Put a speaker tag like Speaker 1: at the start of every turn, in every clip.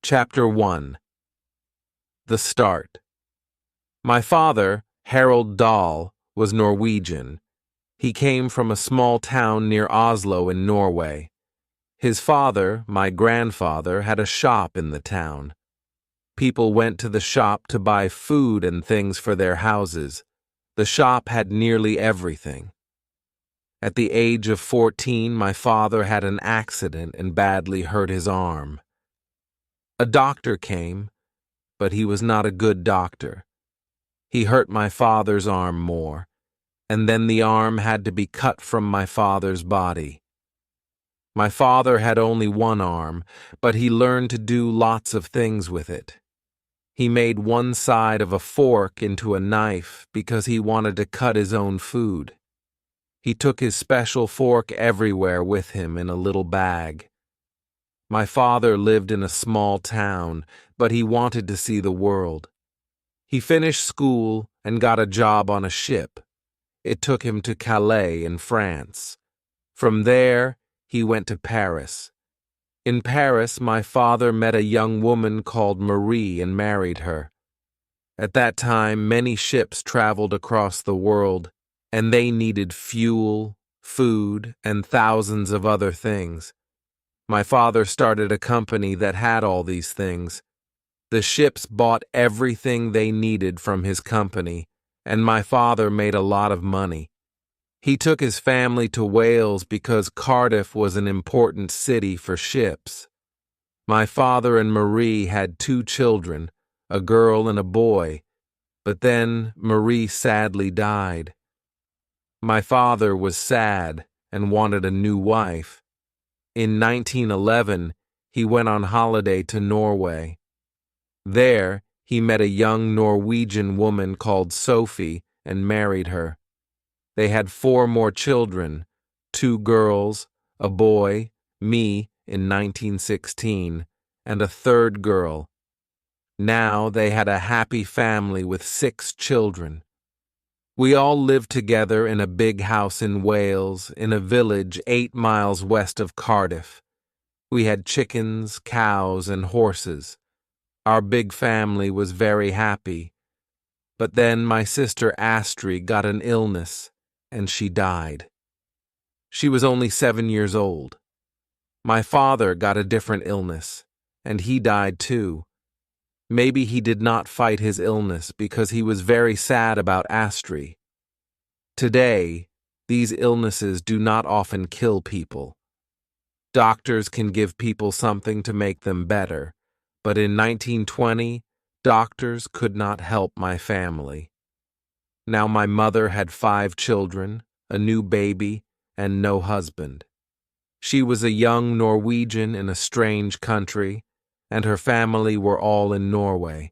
Speaker 1: Chapter 1. The Start. My father, Harold Dahl, was Norwegian. He came from a small town near Oslo in Norway. His father, my grandfather, had a shop in the town. People went to the shop to buy food and things for their houses. The shop had nearly everything. At the age of 14, my father had an accident and badly hurt his arm. A doctor came, but he was not a good doctor. He hurt my father's arm more, and then the arm had to be cut from my father's body. My father had only one arm, but he learned to do lots of things with it. He made one side of a fork into a knife because he wanted to cut his own food. He took his special fork everywhere with him in a little bag. My father lived in a small town, but he wanted to see the world. He finished school and got a job on a ship. It took him to Calais in France. From there, he went to Paris. In Paris, my father met a young woman called Marie and married her. At that time, many ships traveled across the world, and they needed fuel, food, and thousands of other things. My father started a company that had all these things. The ships bought everything they needed from his company, and my father made a lot of money. He took his family to Wales because Cardiff was an important city for ships. My father and Marie had 2 children, a girl and a boy, but then Marie sadly died. My father was sad and wanted a new wife. In 1911, he went on holiday to Norway. There, he met a young Norwegian woman called Sophie and married her. They had 4 more children, 2 girls, a boy, me, in 1916, and a 3rd girl. Now they had a happy family with 6 children. We all lived together in a big house in Wales, in a village 8 miles west of Cardiff. We had chickens, cows, and horses. Our big family was very happy. But then my sister Astrid got an illness, and she died. She was only 7 years old. My father got a different illness, and he died too. Maybe he did not fight his illness because he was very sad about Astrid. Today, these illnesses do not often kill people. Doctors can give people something to make them better, but in 1920, doctors could not help my family. Now my mother had 5 children, a new baby, and no husband. She was a young Norwegian in a strange country, and her family were all in Norway.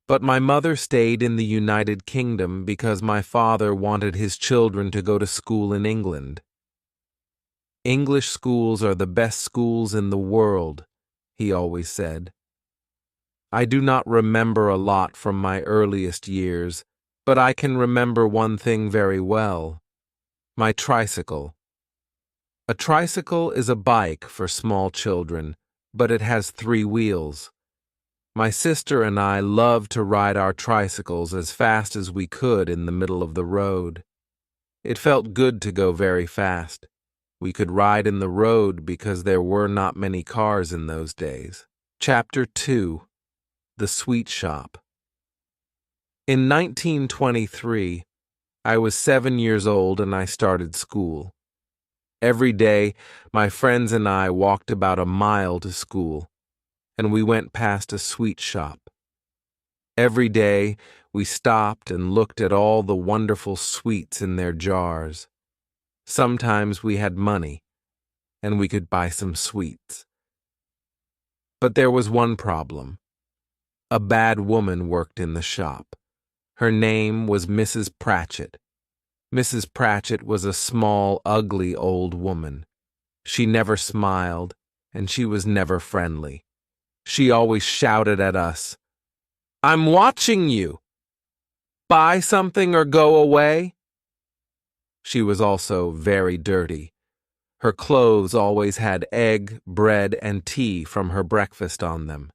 Speaker 1: But my mother stayed in the United Kingdom because my father wanted his children to go to school in England. English schools are the best schools in the world, he always said. I do not remember a lot from my earliest years, but I can remember one thing very well: my tricycle. A tricycle is a bike for small children, but it has 3 wheels. My sister and I loved to ride our tricycles as fast as we could in the middle of the road. It felt good to go very fast. We could ride in the road because there were not many cars in those days. Chapter 2. The Sweet Shop. In 1923, I was 7 years old and I started school. Every day, my friends and I walked about a mile to school, and we went past a sweet shop. Every day, we stopped and looked at all the wonderful sweets in their jars. Sometimes we had money, and we could buy some sweets. But there was one problem. A bad woman worked in the shop. Her name was Mrs. Pratchett. Mrs. Pratchett was a small, ugly old woman. She never smiled, and she was never friendly. She always shouted at us, "I'm watching you! Buy something or go away!" She was also very dirty. Her clothes always had egg, bread, and tea from her breakfast on them.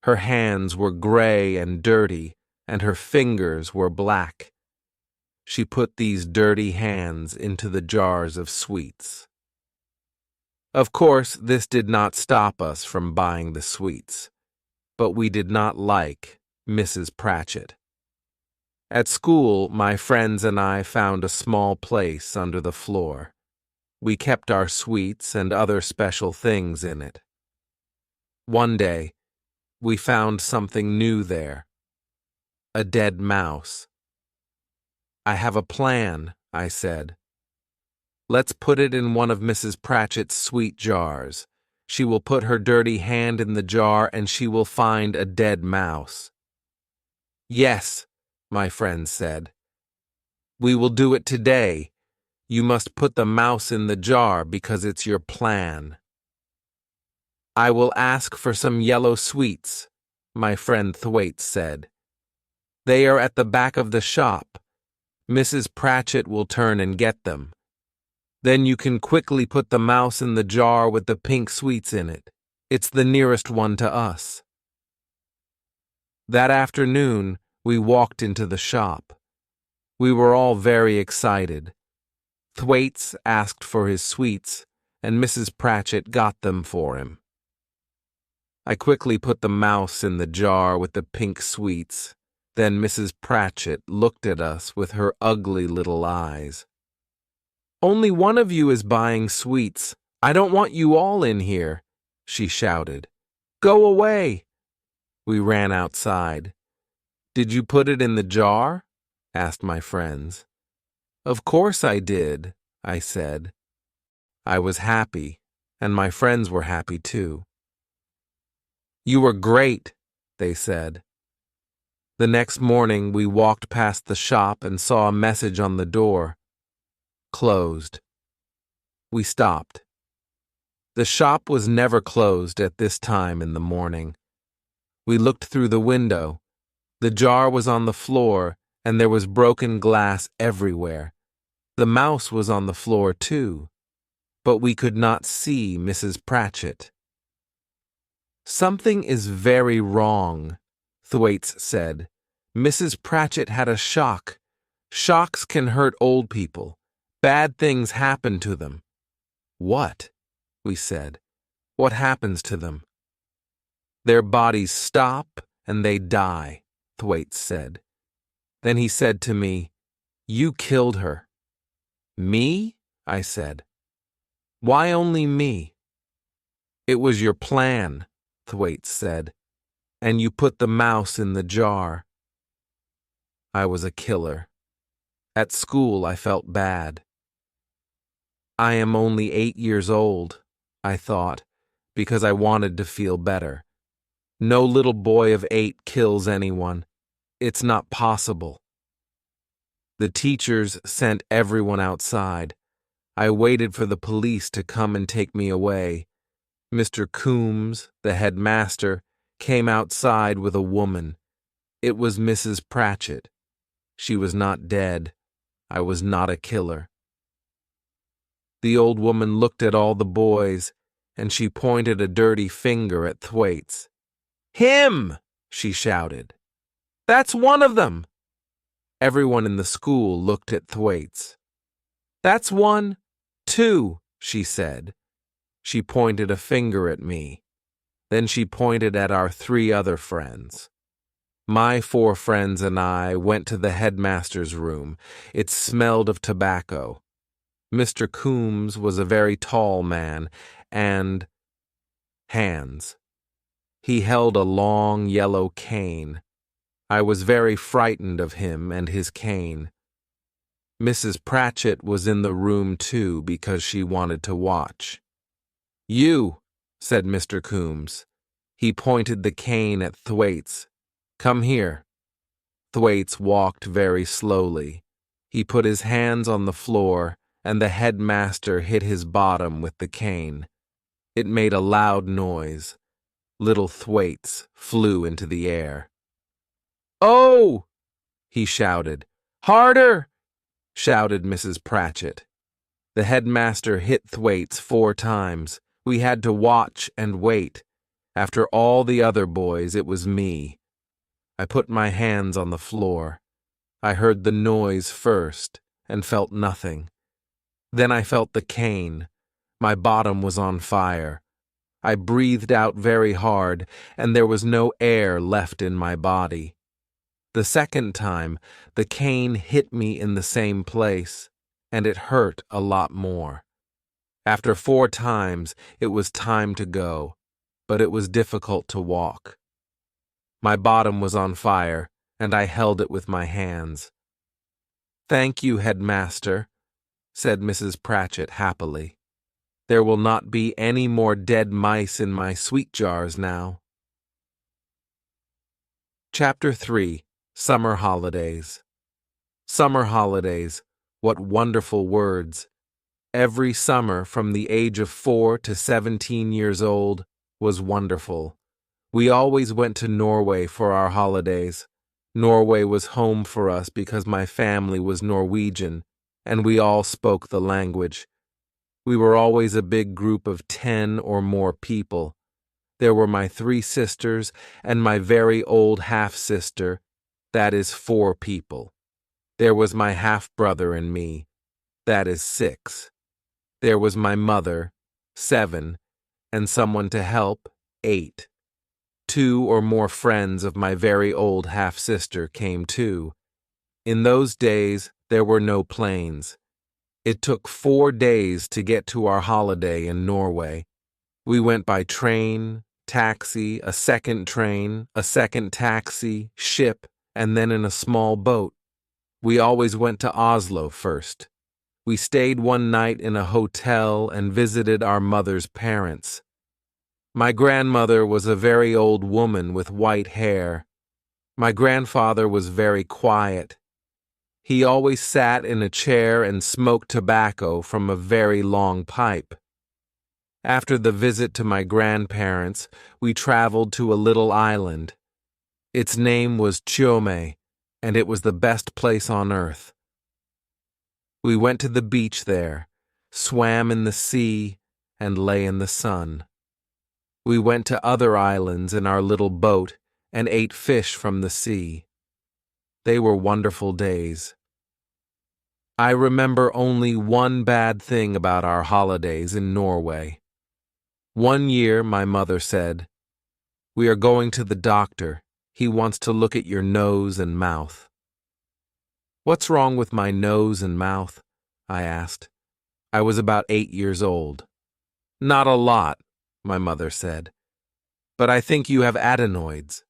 Speaker 1: Her hands were gray and dirty, and her fingers were black. She put these dirty hands into the jars of sweets. Of course, this did not stop us from buying the sweets, but we did not like Mrs. Pratchett. At school, my friends and I found a small place under the floor. We kept our sweets and other special things in it. One day, we found something new there. A dead mouse. "I have a plan," I said. "Let's put it in one of Mrs. Pratchett's sweet jars. She will put her dirty hand in the jar and she will find a dead mouse." "Yes," my friends said. "We will do it today. You must put the mouse in the jar because it's your plan." "I will ask for some yellow sweets," my friend Thwaites said. "They are at the back of the shop. Mrs. Pratchett will turn and get them. Then you can quickly put the mouse in the jar with the pink sweets in it. It's the nearest one to us." That afternoon, we walked into the shop. We were all very excited. Thwaites asked for his sweets, and Mrs. Pratchett got them for him. I quickly put the mouse in the jar with the pink sweets. Then Mrs. Pratchett looked at us with her ugly little eyes. "Only one of you is buying sweets. I don't want you all in here," she shouted. "Go away." We ran outside. "Did you put it in the jar?" asked my friends. "Of course I did," I said. I was happy, and my friends were happy too. "You were great," they said. The next morning, we walked past the shop and saw a message on the door. Closed. We stopped. The shop was never closed at this time in the morning. We looked through the window. The jar was on the floor, and there was broken glass everywhere. The mouse was on the floor, too. But we could not see Mrs. Pratchett. "Something is very wrong," Thwaites said. "Mrs. Pratchett had a shock. Shocks can hurt old people. Bad things happen to them." "What?" we said. "What happens to them?" "Their bodies stop and they die," Thwaites said. Then he said to me, "You killed her." "Me?" I said. "Why only me?" "It was your plan," Thwaites said, "and you put the mouse in the jar." I was a killer. At school I felt bad. I am only 8 years old, I thought, because I wanted to feel better. No little boy of 8 kills anyone. It's not possible. The teachers sent everyone outside. I waited for the police to come and take me away. Mr. Coombs, the headmaster, came outside with a woman. It was Mrs. Pratchett. She was not dead. I was not a killer. The old woman looked at all the boys, and she pointed a dirty finger at Thwaites. "Him!" she shouted. "That's one of them!" Everyone in the school looked at Thwaites. "That's one, two," she said. She pointed a finger at me. Then she pointed at our 3 other friends. My 4 friends and I went to the headmaster's room. It smelled of tobacco. Mr. Coombs was a very tall man, and hands. He held a long yellow cane. I was very frightened of him and his cane. Mrs. Pratchett was in the room too because she wanted to watch. "You," said Mr. Coombs. He pointed the cane at Thwaites. "Come here." Thwaites walked very slowly. He put his hands on the floor, and the headmaster hit his bottom with the cane. It made a loud noise. Little Thwaites flew into the air. "Oh!" he shouted. "Harder!" shouted Mrs. Pratchett. The headmaster hit Thwaites 4 times. We had to watch and wait. After all the other boys, it was me. I put my hands on the floor. I heard the noise first and felt nothing. Then I felt the cane. My bottom was on fire. I breathed out very hard, and there was no air left in my body. The second time, the cane hit me in the same place, and it hurt a lot more. After 4 times, it was time to go, but it was difficult to walk. My bottom was on fire, and I held it with my hands. "Thank you, headmaster," said Mrs. Pratchett happily. "There will not be any more dead mice in my sweet jars now." Chapter 3. Summer Holidays. Summer holidays, what wonderful words. Every summer from the age of 4 to 17 years old was wonderful. We always went to Norway for our holidays. Norway was home for us because my family was Norwegian, and we all spoke the language. We were always a big group of 10 or more people. There were my 3 sisters and my very old half-sister. That is 4 people. There was my half-brother and me. That is 6. There was my mother, 7, and someone to help, 8. 2 or more friends of my very old half-sister came too. In those days, there were no planes. It took 4 days to get to our holiday in Norway. We went by train, taxi, a second train, a second taxi, ship, and then in a small boat. We always went to Oslo first. We stayed one night in a hotel and visited our mother's parents. My grandmother was a very old woman with white hair. My grandfather was very quiet. He always sat in a chair and smoked tobacco from a very long pipe. After the visit to my grandparents, we traveled to a little island. Its name was Tjøme, and it was the best place on earth. We went to the beach there, swam in the sea, and lay in the sun. We went to other islands in our little boat and ate fish from the sea. They were wonderful days. I remember only one bad thing about our holidays in Norway. One year, my mother said, "We are going to the doctor. He wants to look at your nose and mouth." "What's wrong with my nose and mouth?" I asked. I was about 8 years old. "Not a lot," my mother said, "but I think you have adenoids."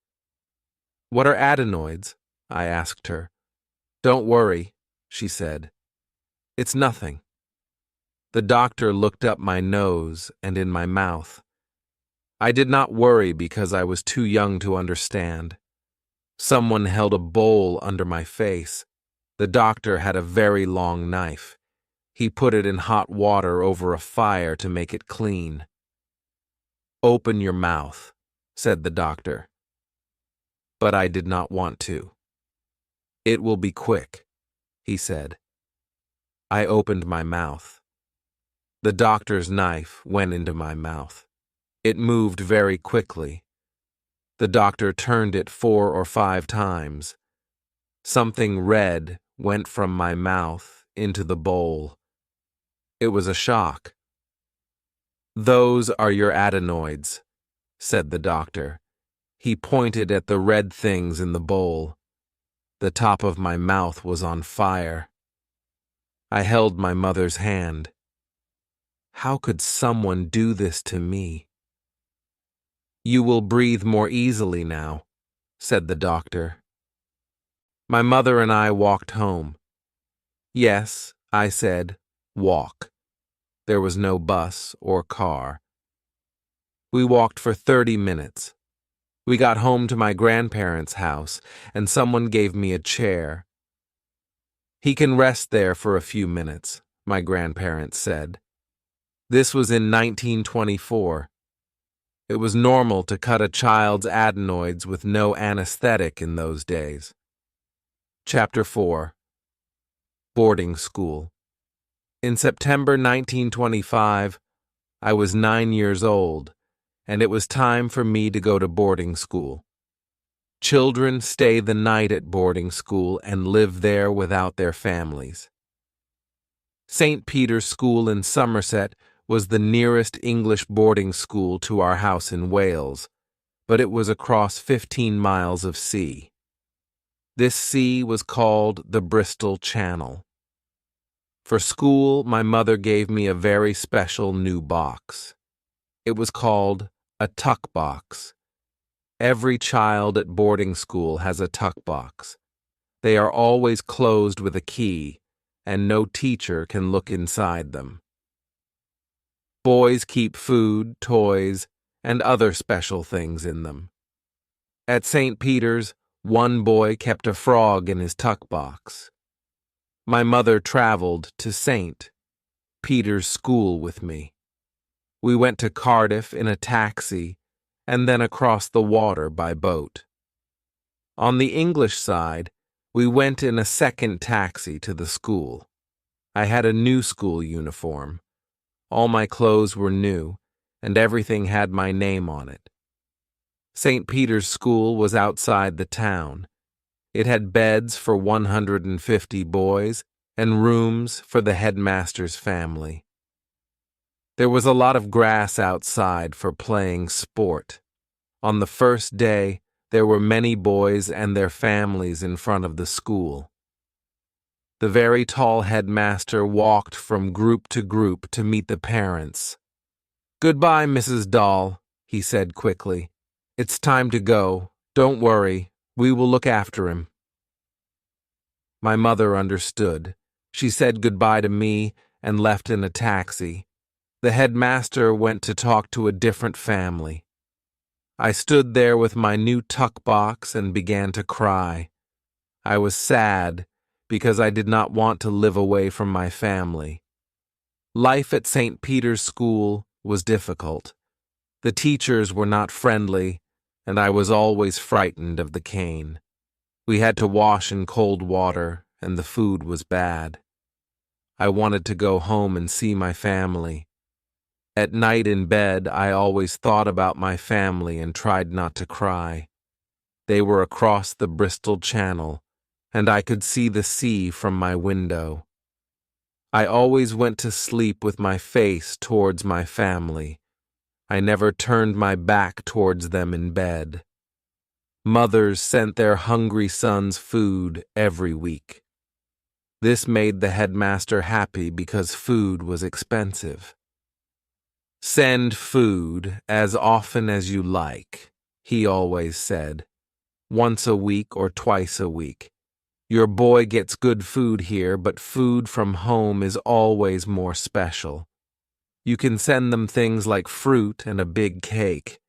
Speaker 1: "What are adenoids?" I asked her. "Don't worry," she said. "It's nothing." The doctor looked up my nose and in my mouth. I did not worry because I was too young to understand. Someone held a bowl under my face. The doctor had a very long knife. He put it in hot water over a fire to make it clean. "Open your mouth," said the doctor. But I did not want to. "It will be quick," he said. I opened my mouth. The doctor's knife went into my mouth. It moved very quickly. The doctor turned it 4 or 5 times. Something red went from my mouth into the bowl. It was a shock. "Those are your adenoids," said the doctor. He pointed at the red things in the bowl. The top of my mouth was on fire. I held my mother's hand. How could someone do this to me? "You will breathe more easily now," said the doctor. My mother and I walked home. Yes, I said, walk. There was no bus or car. We walked for 30 minutes. We got home to my grandparents' house, and someone gave me a chair. "He can rest there for a few minutes," my grandparents said. This was in 1924. It was normal to cut a child's adenoids with no anesthetic in those days. Chapter 4. Boarding School. In September 1925, I was 9 years old, and it was time for me to go to boarding school. Children stay the night at boarding school and live there without their families. St. Peter's School in Somerset was the nearest English boarding school to our house in Wales, but it was across 15 miles of sea. This sea was called the Bristol Channel. For school, my mother gave me a very special new box. It was called a tuck box. Every child at boarding school has a tuck box. They are always closed with a key, and no teacher can look inside them. Boys keep food, toys, and other special things in them. At St. Peter's, one boy kept a frog in his tuck box. My mother traveled to St. Peter's School with me. We went to Cardiff in a taxi and then across the water by boat. On the English side, we went in a second taxi to the school. I had a new school uniform. All my clothes were new, and everything had my name on it. St. Peter's School was outside the town. It had beds for 150 boys and rooms for the headmaster's family. There was a lot of grass outside for playing sport. On the first day, there were many boys and their families in front of the school. The very tall headmaster walked from group to group to meet the parents. "Goodbye, Mrs. Dahl," he said quickly. "It's time to go. Don't worry. We will look after him." My mother understood. She said goodbye to me and left in a taxi. The headmaster went to talk to a different family. I stood there with my new tuck box and began to cry. I was sad because I did not want to live away from my family. Life at St. Peter's School was difficult. The teachers were not friendly, and I was always frightened of the cane. We had to wash in cold water, and the food was bad. I wanted to go home and see my family. At night in bed, I always thought about my family and tried not to cry. They were across the Bristol Channel, and I could see the sea from my window. I always went to sleep with my face towards my family. I never turned my back towards them in bed. Mothers sent their hungry sons food every week. This made the headmaster happy because food was expensive. "Send food as often as you like," he always said. "Once a week or twice a week. Your boy gets good food here, but food from home is always more special. You can send them things like fruit and a big cake.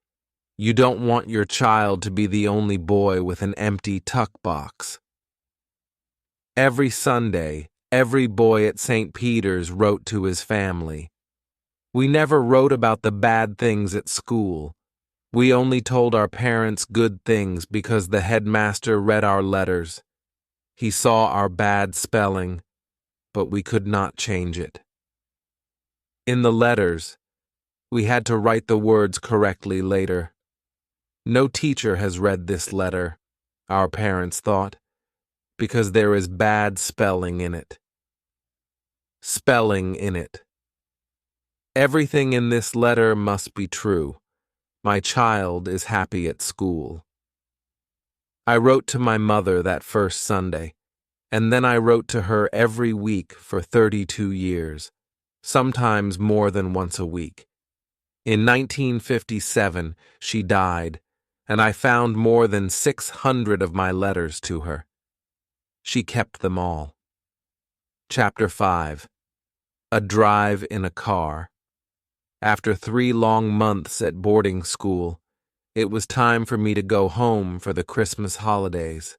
Speaker 1: You don't want your child to be the only boy with an empty tuck box." Every Sunday, every boy at St. Peter's wrote to his family. We never wrote about the bad things at school. We only told our parents good things because the headmaster read our letters. He saw our bad spelling, but we could not change it. In the letters, we had to write the words correctly later. No teacher has read this letter, our parents thought, because there is bad spelling in it. Spelling in it. Everything in this letter must be true. My child is happy at school. I wrote to my mother that first Sunday, and then I wrote to her every week for 32 years, sometimes more than once a week. In 1957, she died, and I found more than 600 of my letters to her. She kept them all. Chapter 5. A Drive in a Car. After 3 long months at boarding school, it was time for me to go home for the Christmas holidays.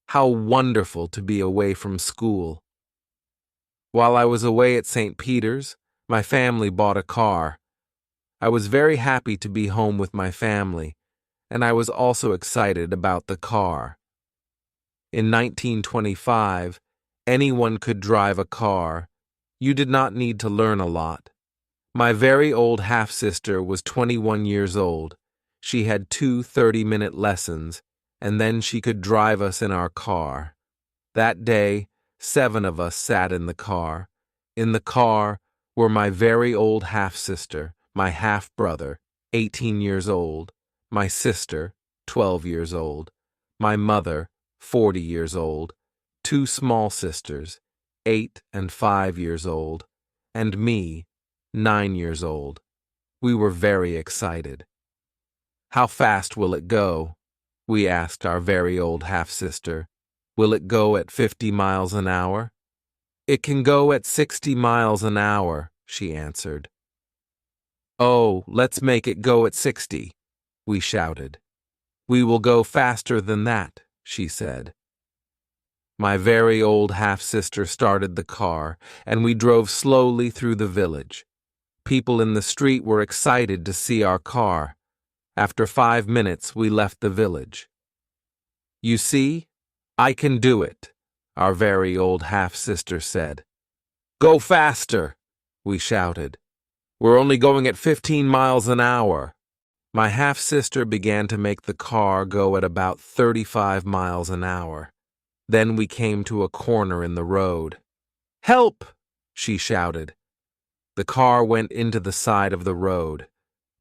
Speaker 1: How wonderful to be away from school. While I was away at St. Peter's, my family bought a car. I was very happy to be home with my family, and I was also excited about the car. In 1925, anyone could drive a car. You did not need to learn a lot. My very old half-sister was 21 years old. She had two 30-minute lessons, and then she could drive us in our car. That day, 7 of us sat in the car. In the car were my very old half-sister, my half-brother, 18 years old, my sister, 12 years old, my mother, 40 years old, 2 small sisters, 8 and 5 years old, and me, 9 years old. We were very excited. "How fast will it go?" we asked our very old half-sister. "Will it go at 50 miles an hour?" "It can go at 60 miles an hour," she answered. "Oh, let's make it go at 60, we shouted. "We will go faster than that," she said. My very old half-sister started the car, and we drove slowly through the village. People in the street were excited to see our car. After 5 minutes, we left the village. "You see, I can do it," our very old half-sister said. "Go faster," we shouted. "We're only going at 15 miles an hour. My half-sister began to make the car go at about 35 miles an hour. Then we came to a corner in the road. "Help!" she shouted. The car went into the side of the road.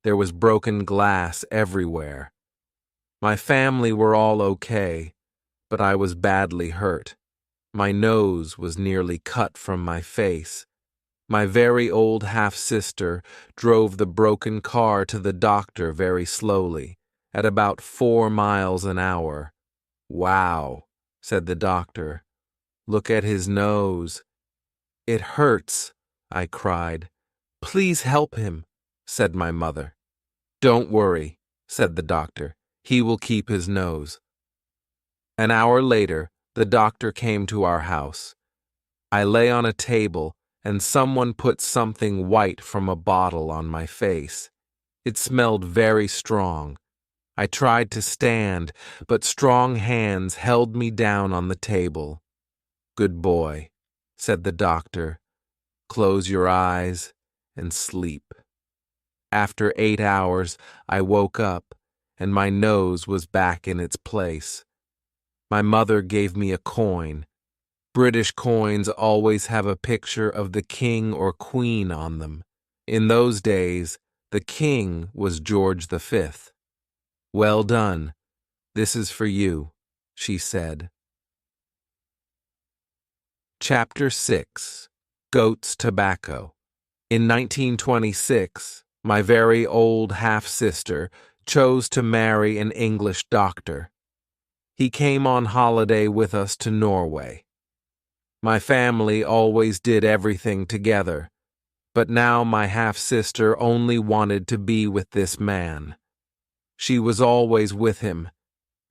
Speaker 1: There was broken glass everywhere. My family were all okay, but I was badly hurt. My nose was nearly cut from my face. My very old half-sister drove the broken car to the doctor very slowly, at about 4 miles an hour. "Wow," said the doctor. "Look at his nose." "It hurts," I cried. "Please help him," said my mother. "Don't worry," said the doctor. "He will keep his nose." An hour later, the doctor came to our house. I lay on a table, and someone put something white from a bottle on my face. It smelled very strong. I tried to stand, but strong hands held me down on the table. "Good boy," said the doctor. "Close your eyes and sleep." After 8 hours, I woke up, and my nose was back in its place. My mother gave me a coin. British coins always have a picture of the king or queen on them. In those days, the king was George V. "Well done. This is for you," she said. Chapter 6. Goat's Tobacco. In 1926, my very old half-sister chose to marry an English doctor. He came on holiday with us to Norway. My family always did everything together, but now my half-sister only wanted to be with this man. She was always with him,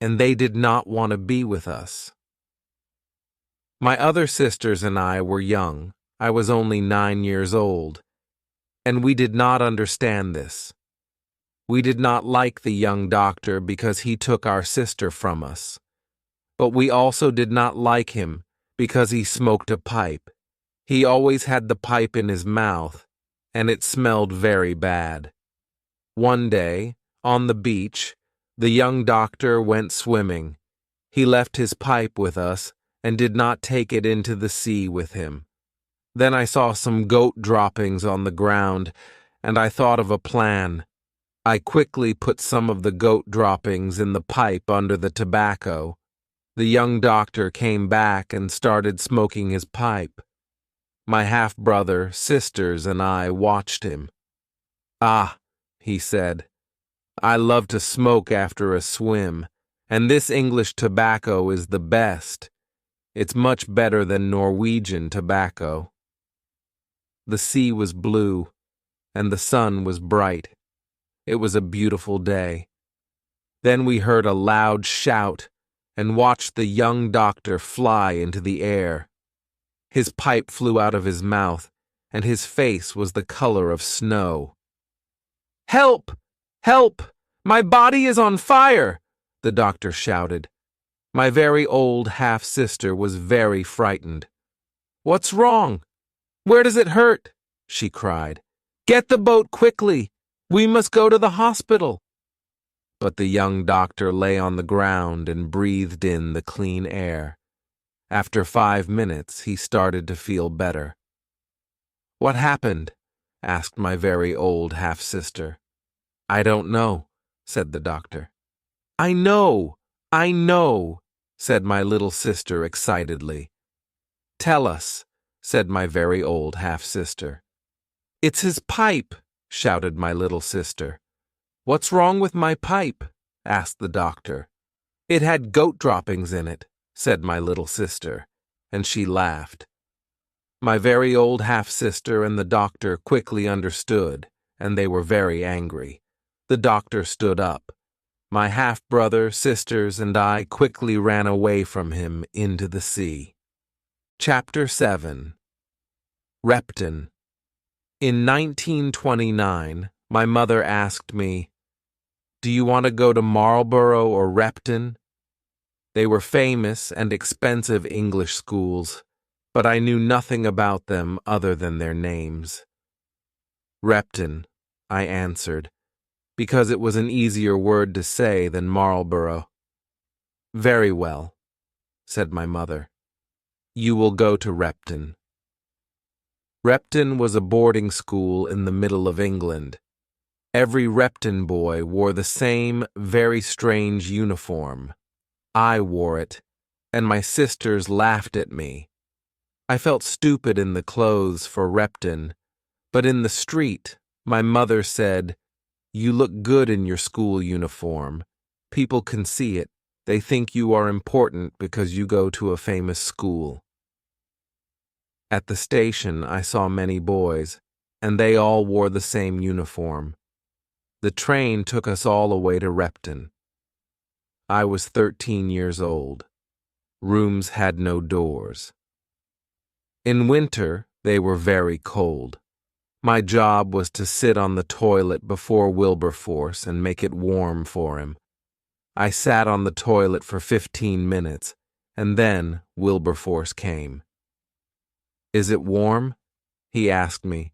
Speaker 1: and they did not want to be with us. My other sisters and I were young. I was only 9 years old, and we did not understand this. We did not like the young doctor because he took our sister from us. But we also did not like him because he smoked a pipe. He always had the pipe in his mouth, and it smelled very bad. One day, on the beach, the young doctor went swimming. He left his pipe with us and did not take it into the sea with him. Then I saw some goat droppings on the ground, and I thought of a plan. I quickly put some of the goat droppings in the pipe under the tobacco. The young doctor came back and started smoking his pipe. My half-brother, sisters, and I watched him. "Ah," he said, "I love to smoke after a swim, and this English tobacco is the best. It's much better than Norwegian tobacco." The sea was blue, and the sun was bright. It was a beautiful day. Then we heard a loud shout and watched the young doctor fly into the air. His pipe flew out of his mouth, and his face was the color of snow. "Help! Help! My body is on fire!" the doctor shouted. My very old half-sister was very frightened. "What's wrong? Where does it hurt?" she cried. "Get the boat quickly! We must go to the hospital!" But the young doctor lay on the ground and breathed in the clean air. After 5 minutes, he started to feel better. "What happened?" asked my very old half-sister. "I don't know," said the doctor. "I know! I know!" said my little sister excitedly. "Tell us," said my very old half-sister. "It's his pipe!" shouted my little sister. "What's wrong with my pipe?" asked the doctor. "It had goat droppings in it," said my little sister, and she laughed. My very old half-sister and the doctor quickly understood, and they were very angry. The doctor stood up. My half-brother, sisters, and I quickly ran away from him into the sea. Chapter 7. Repton. In 1929, my mother asked me, "Do you want to go to Marlborough or Repton?" They were famous and expensive English schools, but I knew nothing about them other than their names. "Repton," I answered, because it was an easier word to say than Marlborough. "Very well," said my mother. "You will go to Repton." Repton was a boarding school in the middle of England. Every Repton boy wore the same very strange uniform. I wore it, and my sisters laughed at me. I felt stupid in the clothes for Repton, but in the street, my mother said, "You look good in your school uniform. People can see it. They think you are important because you go to a famous school." At the station, I saw many boys, and they all wore the same uniform. The train took us all away to Repton. I was 13 years old. Rooms had no doors. In winter, they were very cold. My job was to sit on the toilet before Wilberforce and make it warm for him. I sat on the toilet for 15 minutes, and then Wilberforce came. "Is it warm?" he asked me.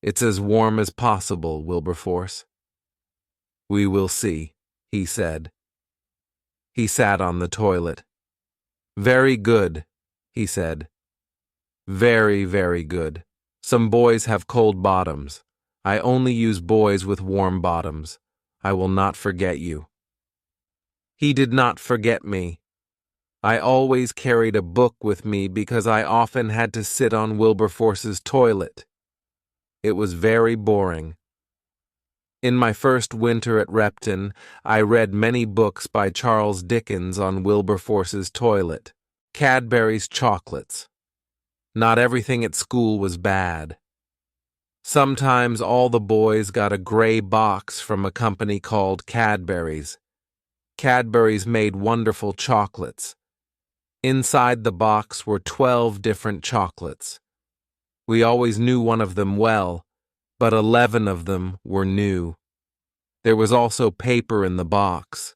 Speaker 1: "It's as warm as possible, Wilberforce." "We will see," he said. He sat on the toilet. "Very good," he said. "Very, very good. Some boys have cold bottoms. I only use boys with warm bottoms. I will not forget you." He did not forget me. I always carried a book with me because I often had to sit on Wilberforce's toilet. It was very boring. In my first winter at Repton, I read many books by Charles Dickens on Wilberforce's toilet. Cadbury's chocolates. Not everything at school was bad. Sometimes all the boys got a gray box from a company called Cadbury's. Cadbury's made wonderful chocolates. Inside the box were 12 different chocolates. We always knew one of them well, but 11 of them were new. There was also paper in the box.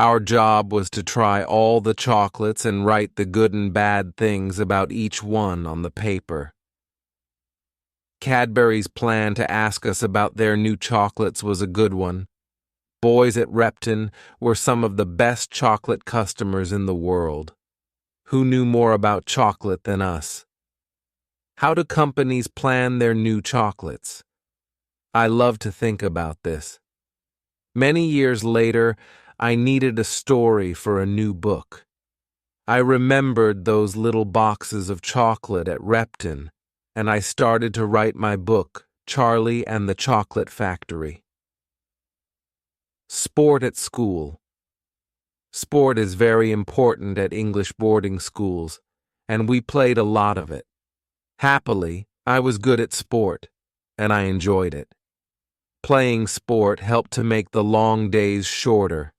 Speaker 1: Our job was to try all the chocolates and write the good and bad things about each one on the paper. Cadbury's plan to ask us about their new chocolates was a good one. Boys at Repton were some of the best chocolate customers in the world. Who knew more about chocolate than us? How do companies plan their new chocolates? I love to think about this. Many years later, I needed a story for a new book. I remembered those little boxes of chocolate at Repton, and I started to write my book, Charlie and the Chocolate Factory. Sport at school. Sport is very important at English boarding schools, and we played a lot of it. Happily, I was good at sport, and I enjoyed it. Playing sport helped to make the long days shorter.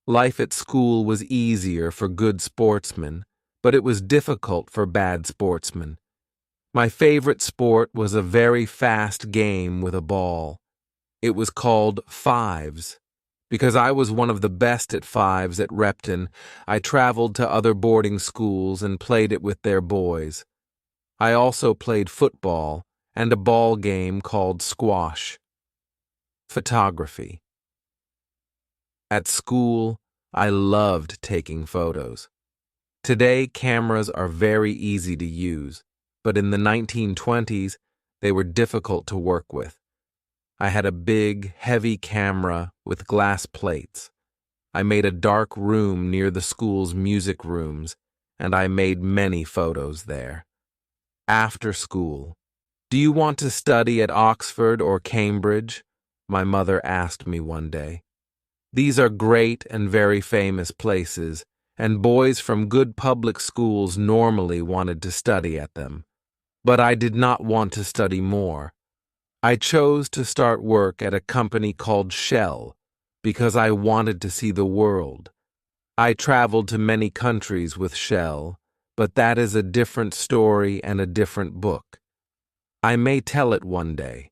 Speaker 1: Life at school was easier for good sportsmen, but it was difficult for bad sportsmen. My favorite sport was a very fast game with a ball. It was called fives. Because I was one of the best at fives at Repton, I traveled to other boarding schools and played it with their boys. I also played football, and a ball game called squash. Photography. At school, I loved taking photos. Today, cameras are very easy to use, but in the 1920s, they were difficult to work with. I had a big, heavy camera with glass plates. I made a dark room near the school's music rooms, and I made many photos there. After school, "Do you want to study at Oxford or Cambridge?" my mother asked me one day. These are great and very famous places, and boys from good public schools normally wanted to study at them. But I did not want to study more. I chose to start work at a company called Shell because I wanted to see the world. I traveled to many countries with Shell, but that is a different story and a different book. I may tell it one day.